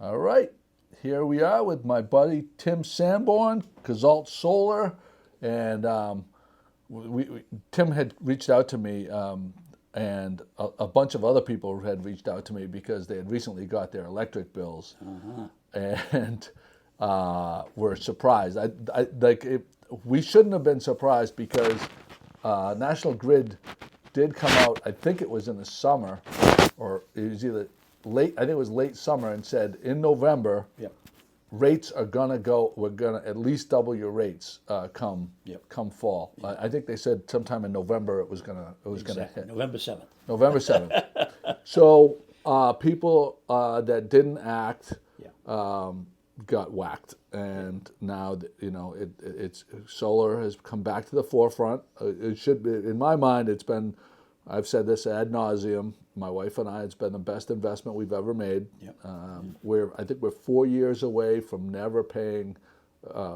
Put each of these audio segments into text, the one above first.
All right, here we are with my buddy Tim Sanborn, Gazalt Solar, and Tim had reached out to me, and a bunch of other people had reached out to me because they had recently got their electric bills, and were surprised. We shouldn't have been surprised because National Grid did come out. I think it was in the summer, or it was either late. I think it was late summer, and said in November, Yep. rates are gonna go. We're gonna at least double your rates come Yep. come fall. I think they said sometime in November it was gonna hit. November 7th. November 7th. So people that didn't act Yeah. got whacked, and now it's solar has come back to the forefront. It should be, in my mind. It's been, I've said this ad nauseum. My wife and I, it's been the best investment we've ever made. Yep. I think we're 4 years away from never paying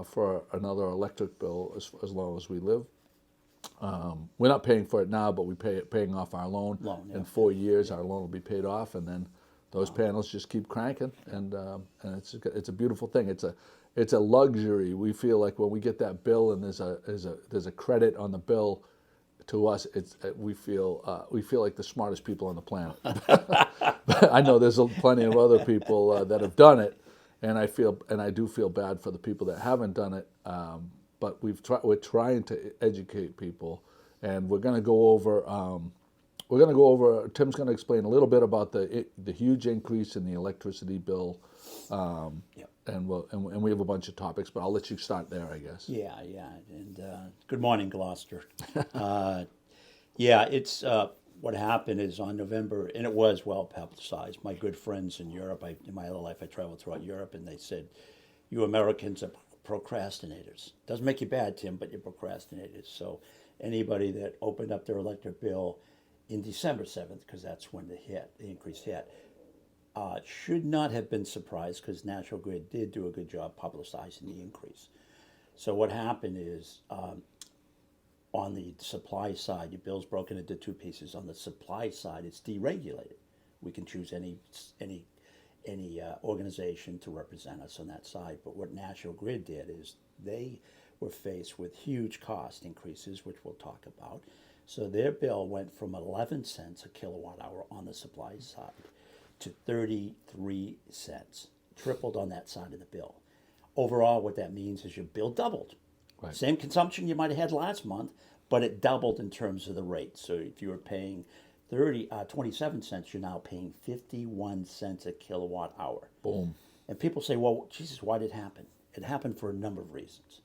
for another electric bill as long as we live. We're not paying for it now, but we paying off our loan. In 4 years, our loan will be paid off, and then those panels just keep cranking, and it's a beautiful thing. It's a luxury. We feel like when we get that bill and there's a credit on the bill, to us, we feel like the smartest people on the planet. I know there's plenty of other people that have done it, and I do feel bad for the people that haven't done it. But we're trying to educate people, and we're going to go over. Tim's going to explain a little bit about the huge increase in the electricity bill, Yep. and we have a bunch of topics, but I'll let you start there, I guess. Yeah. And good morning, Gloucester. It's what happened is on November, and it was well publicized. My good friends in Europe, in my other life, I traveled throughout Europe, and they said, "You Americans are procrastinators." Doesn't make you bad, Tim, but you're procrastinators. So anybody that opened up their electric bill in December 7th, because that's when the increase hit, should not have been surprised because National Grid did do a good job publicizing the increase. So what happened is on the supply side, your bill's broken into two pieces. On the supply side, it's deregulated. We can choose any organization to represent us on that side. But what National Grid did is they were faced with huge cost increases, which we'll talk about. So their bill went from 11 cents a kilowatt hour on the supply side to 33 cents, tripled on that side of the bill. Overall, what that means is your bill doubled. Right. Same consumption you might have had last month, but it doubled in terms of the rate. So if you were paying 27 cents, you're now paying 51 cents a kilowatt hour. Boom. And people say, well, Jesus, why did it happen? It happened for a number of reasons.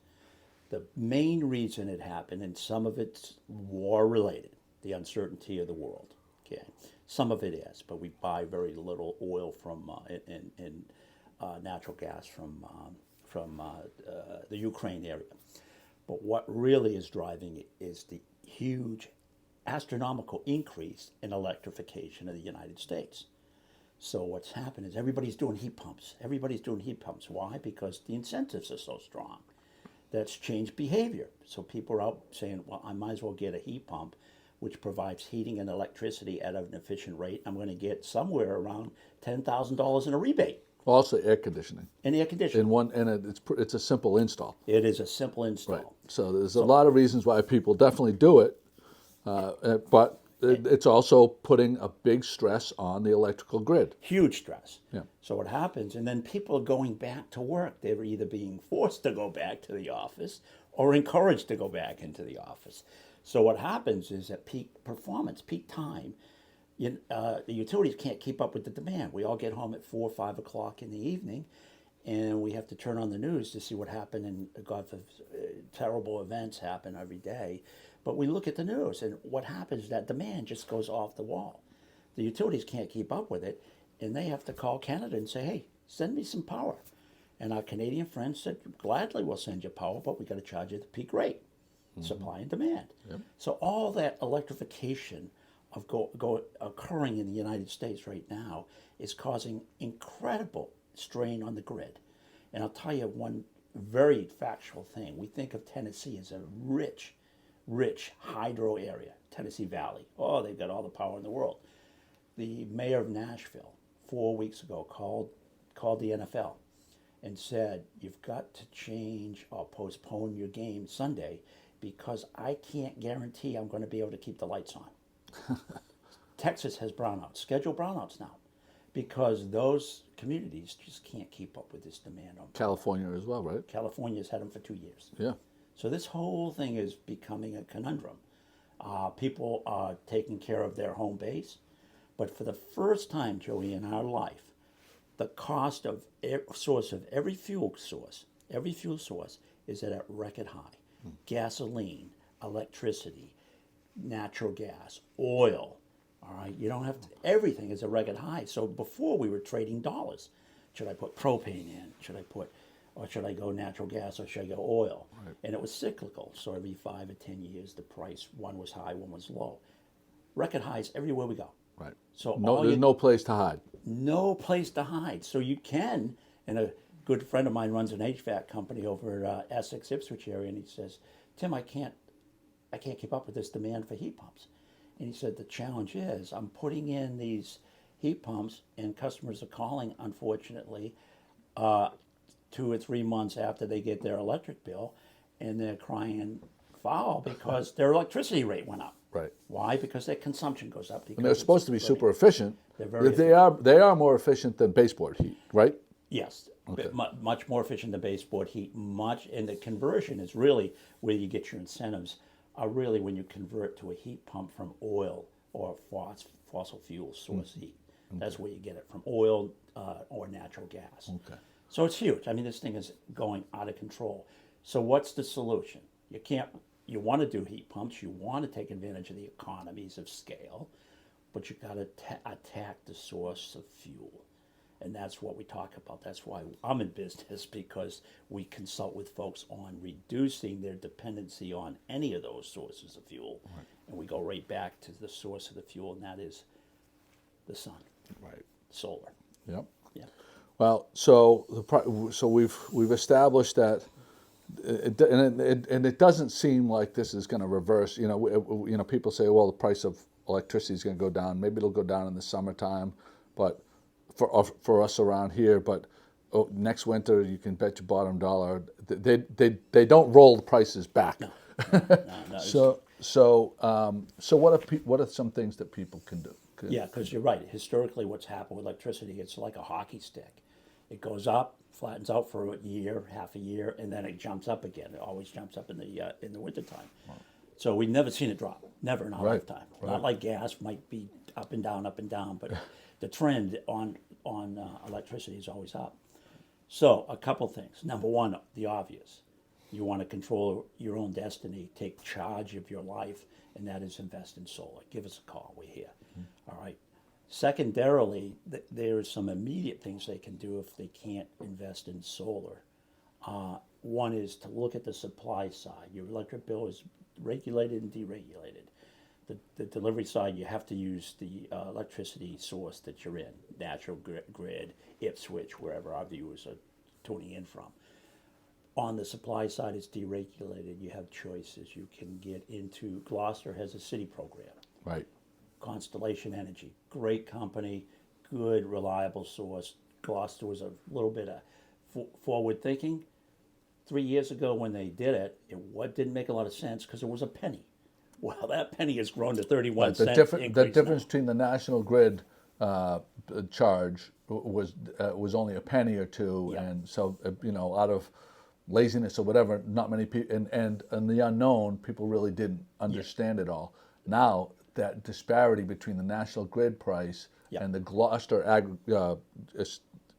The main reason it happened, and some of it's war related, the uncertainty of the world. Okay, some of it is, but we buy very little oil from and natural gas from the Ukraine area. But what really is driving it is the huge astronomical increase in electrification of the United States. So what's happened is everybody's doing heat pumps. Everybody's doing heat pumps. Why? Because the incentives are so strong. That's changed behavior. So people are out saying, well, I might as well get a heat pump, which provides heating and electricity at an efficient rate. I'm going to get somewhere around $10,000 in a rebate. Also, air conditioning. And air conditioning. It's a simple install. It is a simple install. Right. So there's a lot of reasons why people definitely do it, but it's also putting a big stress on the electrical grid. Huge stress. Yeah. So what happens, and then people are going back to work. They're either being forced to go back to the office or encouraged to go back into the office. So what happens is at peak performance, peak time, the utilities can't keep up with the demand. We all get home at 4 or 5 o'clock in the evening, and we have to turn on the news to see what happened. And God, terrible events happen every day. But we look at the news, and what happens is that demand just goes off the wall. The utilities can't keep up with it, and they have to call Canada and say, hey, send me some power. And our Canadian friends said, gladly we'll send you power, but we got to charge you the peak rate, supply and demand. Yep. So all that electrification of occurring in the United States right now is causing incredible strain on the grid. And I'll tell you one very factual thing. We think of Tennessee as a rich hydro area, Tennessee Valley. Oh, they've got all the power in the world. The mayor of Nashville 4 weeks ago called called the NFL and said, you've got to change or postpone your game Sunday because I can't guarantee I'm going to be able to keep the lights on. Texas has brownouts, scheduled brownouts now, because those communities just can't keep up with this demand on. California as well, right? California's had them for 2 years. Yeah. So this whole thing is becoming a conundrum. People are taking care of their home base, but for the first time, Joey, in our life, the cost of source of every fuel source is at a record high. Gasoline, electricity, natural gas, oil. All right, you don't have to, everything is a record high. So before we were trading dollars. Should I put propane in? Or should I go natural gas or should I go oil? Right. And it was cyclical. So every 5 or 10 years, the price, one was high, one was low. Record highs everywhere we go. Right. So There's no place to hide. No place to hide. So you can, and a good friend of mine runs an HVAC company over at Essex, Ipswich area, and he says, Tim, I can't keep up with this demand for heat pumps. And he said, the challenge is I'm putting in these heat pumps and customers are calling, unfortunately, 2 or 3 months after they get their electric bill, and they're crying foul because their electricity rate went up. Right. Why? Because their consumption goes up. And they're supposed to be super efficient. They're very They are more efficient than baseboard heat, right? Yes, Okay. much more efficient than baseboard heat. And the conversion is really where you get your incentives. Are really when you convert to a heat pump from oil or fossil fuel source heat. That's where you get it from, oil or natural gas. Okay. So it's huge. I mean, this thing is going out of control. So what's the solution? You want to do heat pumps. You want to take advantage of the economies of scale, but you got to attack the source of fuel. And that's what we talk about. That's why I'm in business, because we consult with folks on reducing their dependency on any of those sources of fuel. Right. And we go right back to the source of the fuel, and that is the sun. Right. Solar. Yep. Yeah. Well, so we've established that, and it doesn't seem like this is going to reverse. People say, well, the price of electricity is going to go down. Maybe it'll go down in the summertime, but for us around here. But next winter, you can bet your bottom dollar they don't roll the prices back. No, So what are some things that people can do? Yeah, because you're right. Historically, what's happened with electricity, it's like a hockey stick. It goes up, flattens out for a year, half a year, and then it jumps up again. It always jumps up in the wintertime. Wow. So we've never seen it drop, never in our lifetime. Right. Not like gas might be up and down, but the trend on electricity is always up. So a couple things. Number one, the obvious. You want to control your own destiny, take charge of your life, and that is invest in solar. Give us a call. We're here. All right. Secondarily, there are some immediate things they can do if they can't invest in solar. One is to look at the supply side. Your electric bill is regulated and deregulated. The delivery side, you have to use the electricity source that you're in, Natural Grid, Ipswich, wherever our viewers are tuning in from. On the supply side, it's deregulated. You have choices. You can get into, Gloucester has a city program. Right. Constellation Energy, great company, good, reliable source. Gloucester was a little bit of forward thinking. 3 years ago when they did it, didn't make a lot of sense because it was a penny. Well, that penny has grown to 31 cents. The difference between the National Grid charge was only a penny or two, Yeah. and so out of laziness or whatever, not many people, and the unknown, people really didn't understand it all. Now that disparity between the National Grid price and the Gloucester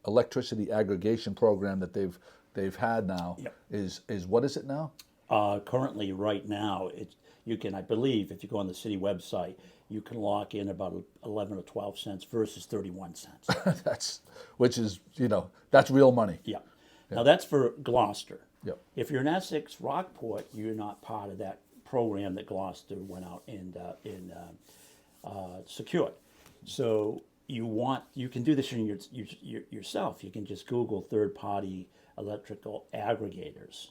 electricity aggregation program that they've had now is what is it now? Currently, right now, you can, I believe, if you go on the city website, you can lock in about 11 or 12 cents versus 31 cents. That's real money. Yeah. Now that's for Gloucester. Yep. If you're in Essex, Rockport, you're not part of that program that Gloucester went out and secured. So you can do this in yourself. You can just Google third-party electrical aggregators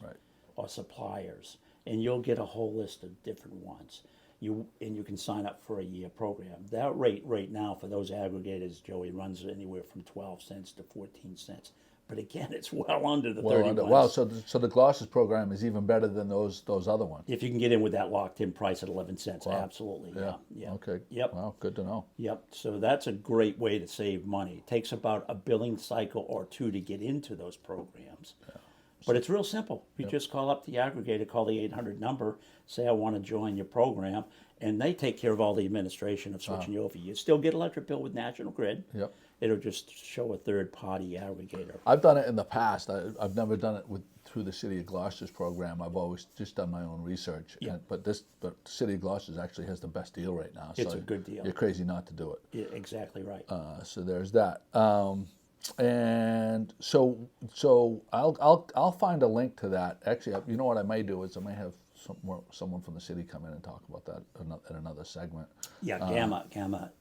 or suppliers, and you'll get a whole list of different ones. you can sign up for a year program. That rate right now for those aggregators, Joey, runs anywhere from 12 cents to 14 cents. But again, it's well under the 31. Wow, so the Gloucester's program is even better than those other ones. If you can get in with that locked-in price at 11 cents, absolutely. Yeah. Okay. Yep. Wow, good to know. Yep. So that's a great way to save money. It takes about a billing cycle or two to get into those programs. But it's real simple. You just call up the aggregator, call the 800 number, say I want to join your program, and they take care of all the administration of switching you over. You still get electric bill with National Grid. Yep. It'll just show a third-party aggregator. I've done it in the past. I've never done it through the City of Gloucester's program. I've always just done my own research. Yeah. But the City of Gloucester's actually has the best deal right now. It's a good deal. You're crazy not to do it. Yeah, exactly right. So there's that. And so I'll find a link to that. Actually, you know what I may do is I may have someone from the city come in and talk about that in another segment. Yeah,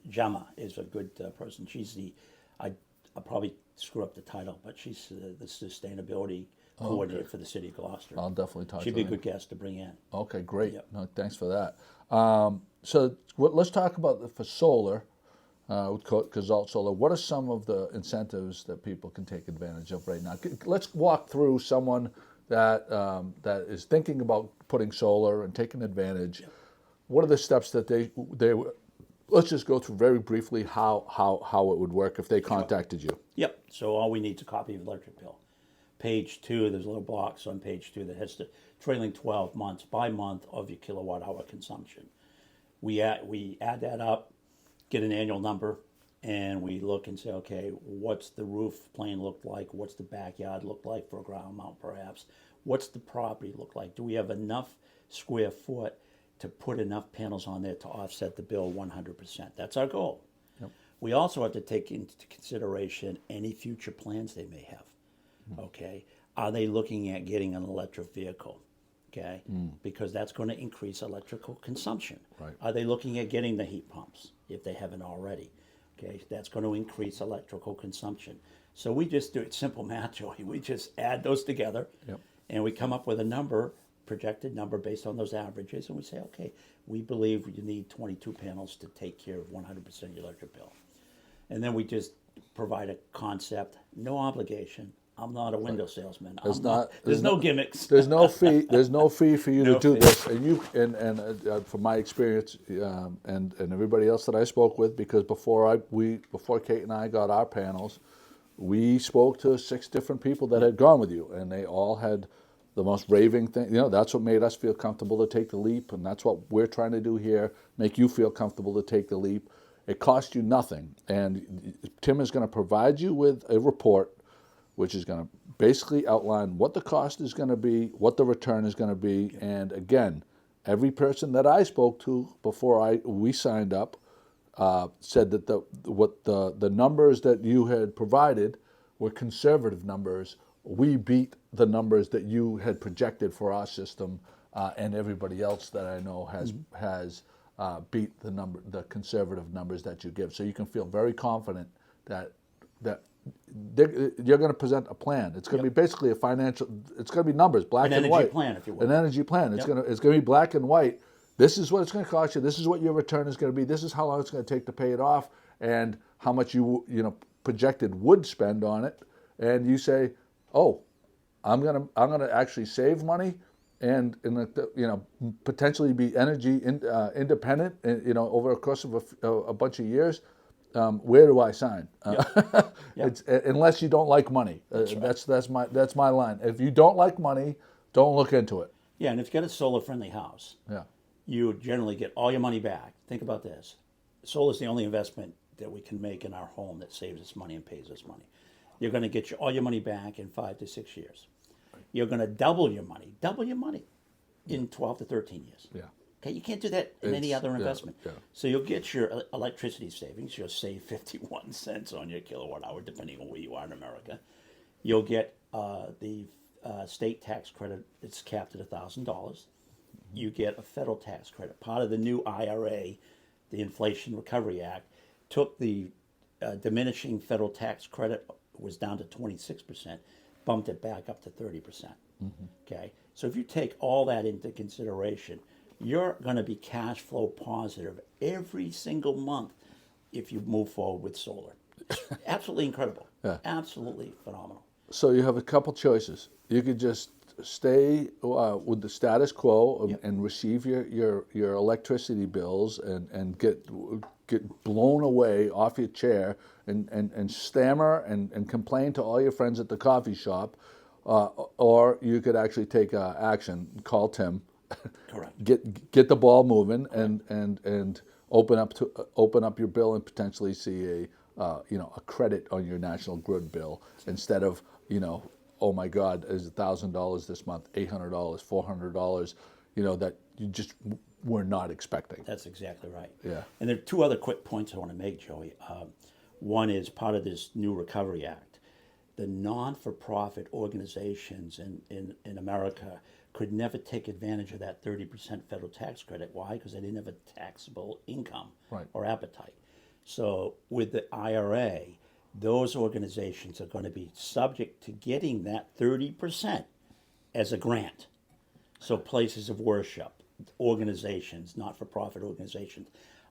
Gemma is a good person. She's I'll probably screw up the title, but she's the sustainability coordinator for the city of Gloucester. I'll definitely talk to her. She'd be a good guest to bring in. Okay, great. Yep. No, thanks for that. So let's talk about for solar. With Gazalt Solar, what are some of the incentives that people can take advantage of right now? Let's walk through someone that that is thinking about putting solar and taking advantage. Yep. What are the steps that they let's just go through very briefly how it would work if they contacted you. Yep. So all we need is a copy of the electric bill. Page 2, there's little blocks on page 2 that has the trailing 12 months by month of your kilowatt hour consumption. We add that up, get an annual number, and we look and say, okay, what's the roof plane look like? What's the backyard look like for a ground mount perhaps? What's the property look like? Do we have enough square foot to put enough panels on there to offset the bill 100%? That's our goal. Yep. We also have to take into consideration any future plans they may have. Okay, are they looking at getting an electric vehicle? Okay, because that's going to increase electrical consumption. Right. Are they looking at getting the heat pumps if they haven't already? Okay, that's going to increase electrical consumption. So we just do it simple math, Joey. We just add those together, and we come up with a number, projected number based on those averages, and we say, okay, we believe you need 22 panels to take care of 100% of your electric bill. And then we just provide a concept, no obligation. I'm not a window salesman. There's no gimmicks. There's no fee. There's no fee for you No to do fee. this. And from my experience, and everybody else that I spoke with, because before Kate and I got our panels, we spoke to 6 different people that had gone with you, and they all had the most raving thing. You know, that's what made us feel comfortable to take the leap, and that's what we're trying to do here: make you feel comfortable to take the leap. It costs you nothing, and Tim is going to provide you with a report which is going to basically outline what the cost is going to be, what the return is going to be, and again, every person that I spoke to before we signed up said that the numbers that you had provided were conservative numbers. We beat the numbers that you had projected for our system, and everybody else that I know has beat the conservative numbers that you give. So you can feel very confident that you're going to present a plan. It's going to be basically a financial. It's going to be numbers, black and white. An energy plan, if you will. An energy plan. It's going to be black and white. This is what it's going to cost you. This is what your return is going to be. This is how long it's going to take to pay it off, and how much you projected would spend on it. And you say, oh, I'm gonna actually save money, and potentially be energy independent. Over a course of a bunch of years. Where do I sign? It's, unless you don't like money. That's my line. If you don't like money, don't look into it. Yeah, and if you get a solar-friendly house, you generally get all your money back. Think about this. Solar is the only investment that we can make in our home that saves us money and pays us money. You're going to get all your money back in 5 to 6 years. You're going to double your money in 12 to 13 years. Yeah. Okay, you can't do that in any other investment. Yeah. So you'll get your electricity savings. You'll save 51 cents on your kilowatt hour, depending on where you are in America. You'll get the state tax credit. It's capped at $1,000. You get a federal tax credit. Part of the new IRA, the Inflation Recovery Act, took the diminishing federal tax credit, was down to 26%, bumped it back up to 30%. Okay, so if you take all that into consideration, you're going to be cash flow positive every single month if you move forward with solar. Absolutely incredible. Yeah. Absolutely phenomenal. So you have a couple choices. You could just stay with the status quo and, Yep. and receive your electricity bills and get blown away off your chair and stammer and complain to all your friends at the coffee shop, or you could actually take action. Call Tim, Correct. get the ball moving and open up your bill and potentially see a credit on your national grid bill instead of oh my God, is $1,000 this month, $800, $400, that you just were not expecting. That's exactly right. Yeah. And there are two other quick points I want to make, Joey. One is part of this new Recovery Act. The non-for-profit organizations in America could never take advantage of that 30% federal tax credit. Why? Because they didn't have a taxable income Right. or appetite. So with the IRA, those organizations are going to be subject to getting that 30% as a grant. So places of worship, organizations, not-for-profit organizations,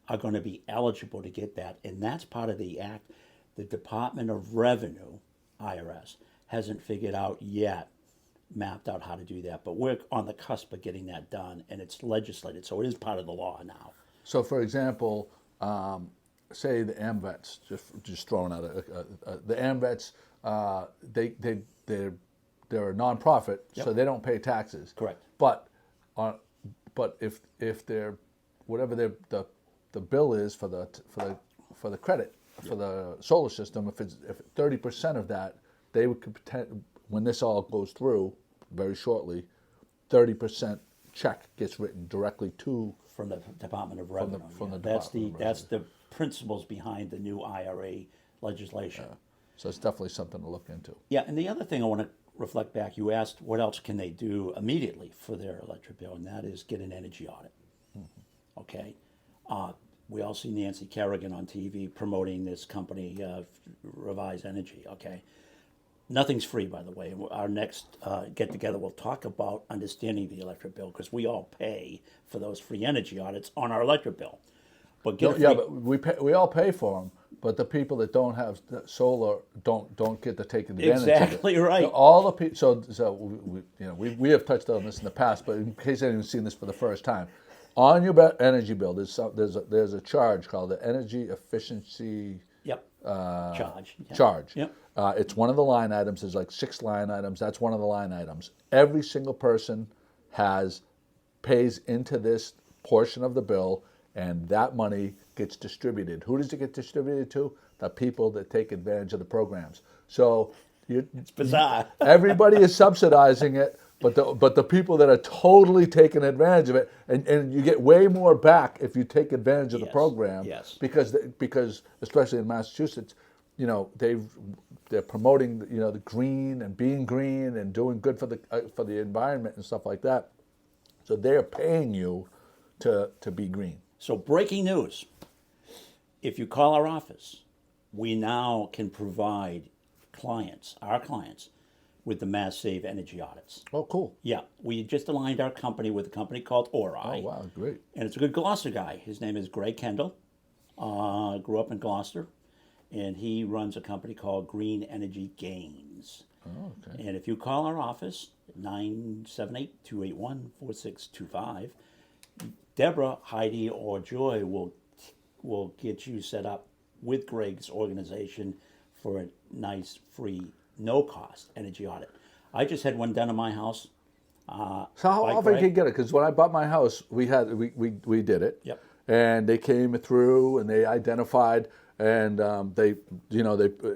are going to be eligible to get that. And that's part of the act. The Department of Revenue, IRS, hasn't figured out yet, mapped out how to do that. But we're on the cusp of getting that done, and it's legislated. So it is part of the law now. So, for example, say the AMVETs, just throwing out the AMVETs, they're a nonprofit, Yep. so they don't pay taxes. Correct. But if they're whatever the bill is for the credit for the solar system, if 30% of that, they would when this all goes through very shortly, 30% check gets written directly to From the Department of Revenue. from the That's Department of that's the principles behind the new IRA legislation. so it's definitely something to look into. Yeah, and the other thing I want to reflect back, you asked what else can they do immediately for their electric bill, and that is get an energy audit. Okay? We all see Nancy Kerrigan on TV promoting this company, Revise Energy, okay? Nothing's free, by the way. Our next get-together, we'll talk about understanding the electric bill, because we all pay for those free energy audits on our electric bill. But get a free, Yeah, but we all pay for them, but the people that don't have solar don't get to take advantage of it. Exactly right. All the people. So we have touched on this in the past, but in case anyone's seen this for the first time, on your energy bill, there's a charge called the energy efficiency Yep. Charge. Yeah. charge. Yep. It's one of the line items. There's like 6 line items. That's one of the line items. Every single person pays into this portion of the bill, and that money gets distributed. Who does it get distributed to? The people that take advantage of the programs. So It's bizarre. everybody is subsidizing it, but the people that are totally taking advantage of it, and you get way more back if you take advantage of the Yes, program. yes. Because especially in Massachusetts, they're promoting the green and being green and doing good for the environment and stuff like that. So they're paying you to be green. So breaking news. If you call our office, we now can provide our clients, with the Mass Save Energy Audits. Oh, cool. Yeah, we just aligned our company with a company called Ori. Oh, wow, great. And it's a good Gloucester guy. His name is Greg Kendall. Grew up in Gloucester. And he runs a company called Green Energy Gains. Oh, okay. And if you call our office, 978-281-4625, Deborah, Heidi, or Joy will get you set up with Greg's organization for a nice, free, no-cost energy audit. I just had one done in my house. So how by often Greg. can you get it? Because when I bought my house, we did it. Yep. And they came through and they identified, and they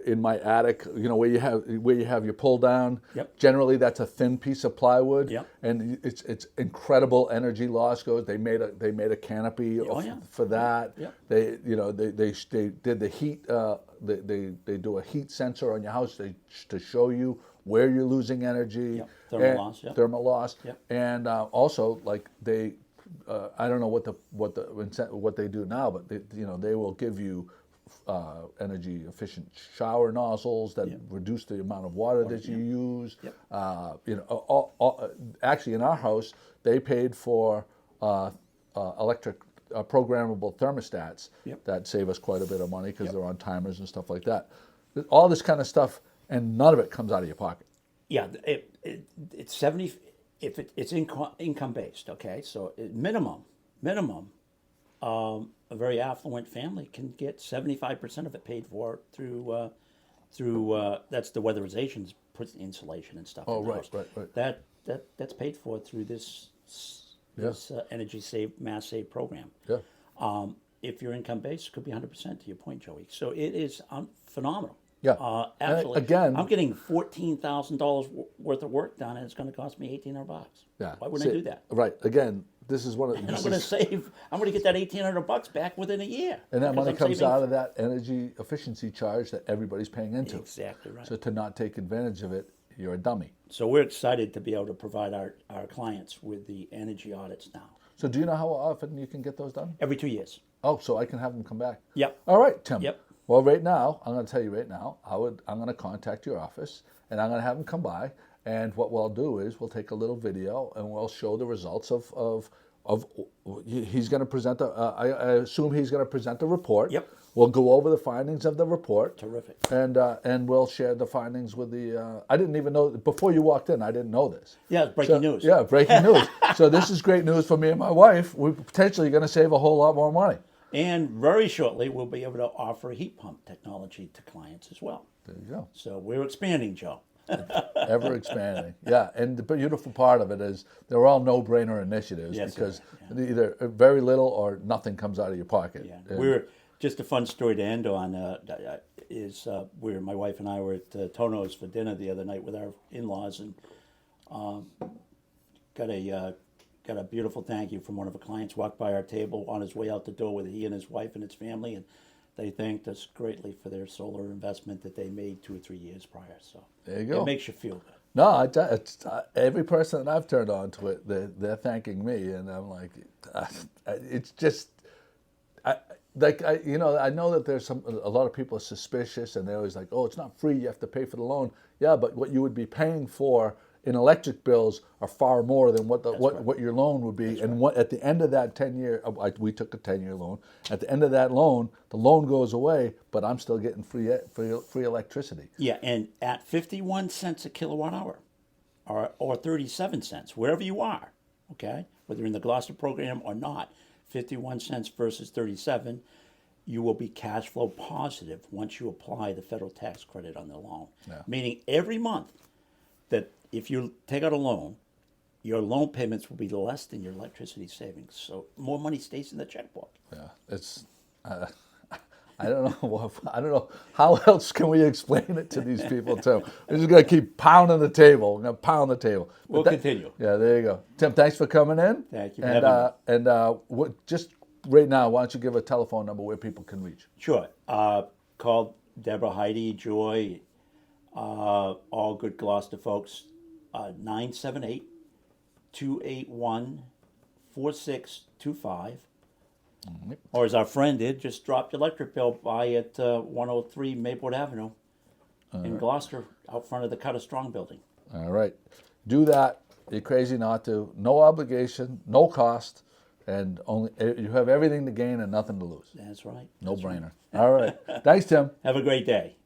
in my attic, where you have your pull down. Yep. Generally, that's a thin piece of plywood. Yep. And it's incredible energy loss goes. They made a canopy for that. Yep. They did the heat. They do a heat sensor on your house to show you where you're losing energy. Yep. Thermal loss. Yep. Thermal loss. Yep. And also, like they, I don't know what they do now, but they will give you energy efficient shower nozzles that reduce the amount of water that you use. Yep. Actually, in our house, they paid for electric programmable thermostats Yep. that save us quite a bit of money because they're on timers and stuff like that. All this kind of stuff, and none of it comes out of your pocket. Yeah, it's 70. If it's income based, okay. So minimum, a very affluent family can get 75% of it paid for through that's the weatherizations, puts insulation and stuff. Oh, in the right, house. right. That's paid for through this energy save mass save program. Yeah. If your income base, it could be 100% to your point, Joey. So it is phenomenal. Yeah. Absolutely. Again, I'm getting $14,000 worth of work done, and it's going to cost me $1,800. Yeah. Why wouldn't I do that? Right. Again, this is one of And I'm going to save. I'm going to get that $1,800 back within a year. and that because money I'm comes saving- out of that energy efficiency charge that everybody's paying into. Exactly right. So to not take advantage of it, you're a dummy. So we're excited to be able to provide our clients with the energy audits now. So do you know how often you can get those done? Every 2 years. Oh, so I can have them come back. Yep. All right, Tim. Yep. Well, right now, I'm going to tell you right now, I'm going to contact your office and I'm going to have them come by. And what we'll do is we'll take a little video and we'll show the results of he's going to present I assume he's going to present the report. Yep. We'll go over the findings of the report. Terrific. And we'll share the findings with the. I didn't even know before you walked in. I didn't know this. Yeah, it's breaking news. Yeah, breaking news. So this is great news for me and my wife. We're potentially going to save a whole lot more money. And very shortly, we'll be able to offer heat pump technology to clients as well. There you go. So we're expanding, Joe. Ever expanding. Yeah, and the beautiful part of it is they're all no-brainer initiatives Yes, because they are, either very little or nothing comes out of your pocket. Yeah, And- we're just a fun story to end on. Where my wife and I were at Tono's for dinner the other night with our in-laws, and got a beautiful thank you from one of our clients. Walked by our table on his way out the door with he and his wife and his family, and they thanked us greatly for their solar investment that they made 2 or 3 years prior. So There you go. It makes you feel good. No, every person that I've turned on to it, they're thanking me, and I'm like, it's just, I know that there's a lot of people are suspicious, and they're always like, oh, it's not free, you have to pay for the loan. Yeah, but what you would be paying for in electric bills are far more than what your loan would be. And at the end of that 10-year, we took a 10-year loan. At the end of that loan, the loan goes away, but I'm still getting free electricity. Yeah, and at 51 cents a kilowatt hour, or 37 cents, wherever you are, okay, whether you're in the Gloucester program or not, 51 cents versus 37, you will be cash flow positive once you apply the federal tax credit on the loan. Yeah. Meaning every month that if you take out a loan, your loan payments will be less than your electricity savings. So more money stays in the checkbook. Yeah, it's. I don't know how else can we explain it to these people too. We're just gonna keep pounding the table. We're gonna pound the table. We'll continue. Yeah, there you go, Tim. Thanks for coming in. Thank you for And just right now, why don't you give a telephone number where people can reach? Sure. Call Deborah, Heidi, Joy, all good Gloucester folks, 978-281-4625. Or as our friend did, just drop your electric bill by at 103 Maplewood Avenue in Gloucester, out front of the Cutter Strong building. All right, do that. You're crazy not to. No obligation, no cost, and only you have everything to gain and nothing to lose. That's right. No brainer. All right. Thanks, Tim. Have a great day.